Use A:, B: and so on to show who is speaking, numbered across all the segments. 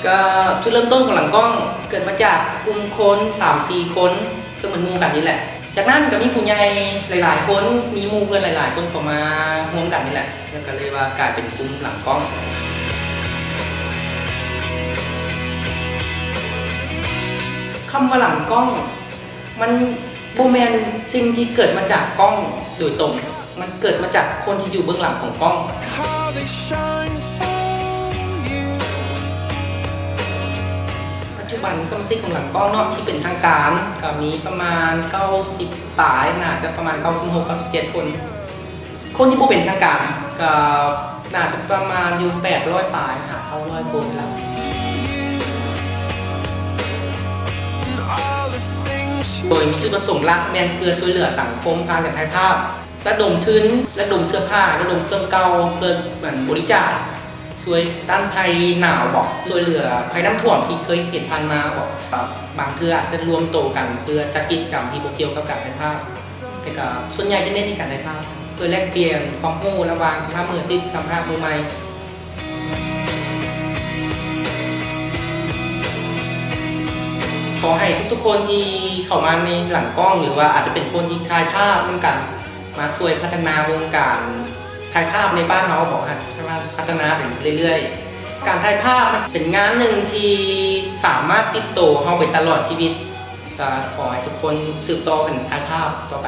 A: ก็จุดเริ่มต้นของหลังกล้องเกิดมาจากกลุ่มคน 3-4 คนซึ่งมันมูกันนี่แหละจากนั้นก็มีผู้ใหญ่หลายๆคนมีมูเพื่อนหลายๆคนเข้ามาร่วมกันนี่แหละแล้วก็เลยว่ากลายเป็นกลุ่มหลังกล้องคำว่าหลังกล้องมันโบแมนสิ่งที่เกิดมาจากกล้องโดยตรงมันเกิดมาจากคนที่อยู่เบื้องหลังของกล้องปัจจุบันสมาชิกของหลังกล้องเนาะที่เป็นทางการก็มีประมาณ90ปลายน่าจะประมาณ96-97คนคนที่บ่เป็นทางการก็น่าจะประมาณอยู่800ปลายหา900คนแล้วโดยมีจุดประสงค์หลักแม่นเพื่อช่วยเหลือสังคมผ่านการถ่ายภาพระดมทุนระดมเสื้อผ้าระดมเครื่องเก่าเพื่อเหมือนบริจาคช่วยต้านภัยหนาวบอกช่วยเหลือภัยน้ำท่วมที่เคยเห็นผ่านมาบอกบางเทื่อจะรวมโตกันเพื่อจัดกิจกรรมที่เกี่ยวกับการถ่ายภาพแต่ก็ส่วนใหญ่จะเน้นในการถ่ายภาพเพื่อแลกเปลี่ยนความรู้ระหว่างสภาพมืออาชีพสภาพมือใหม่ขอให้ทุกๆคนที่เข้ามาในหลังกล้องหรือว่าอาจจะเป็นคนที่ถ่ายภาพร่วมกันมาช่วยพัฒนาวงการถ่ายภาพในบ้านเราบอกว่าพัฒนาไปเรื่อยๆการถ่ายภาพเป็นงานหนึ่งที่สามารถติดตัวเราไปตลอดชีวิตจะขอให้ทุกคนสืบต่อกันถ่ายภาพต่อไป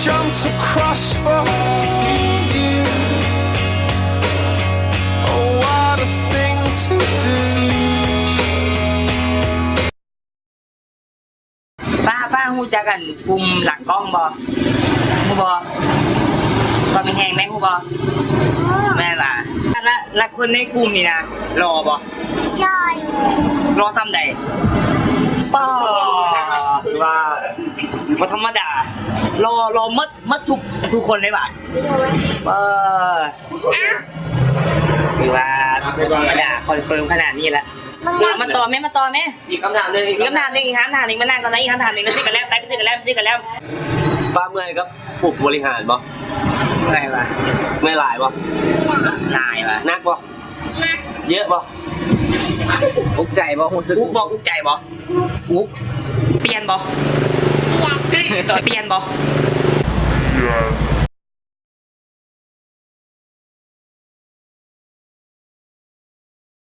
B: Jumped across for you. Oh, what a thing to do.
C: ฟ้าหูจักกันกลุ่มหลังกล้องบอหูบอมีแหงไหมหูบอแม่ล่ะแล้วคนในกลุ่มนี่นะรอบอรอซ้ำใดป้าถือว่าธรรมดารอมัดทุกคนเลยป่ะถือว่าธรรมดาคอนเฟิร์มขนาดนี้แล้วมาต่อไหม
D: อีกคำถามหนึ่ง
C: อีกคำถามหนึ่งมานั่งก่อนนะอีกคำถามหนึ่งแล้วซื้อกันแล้วไปซื้อกันแล้ว
D: ฟ้าเมื่อยครับผูกบริหารบ่
C: อะไรวะ
D: ไม่หลายบ่
C: นายวะ
D: นักบ่เยอะบ่อุกใจบ่หูสึก
C: อุกใจบ่อุกเปลี่ยนบ่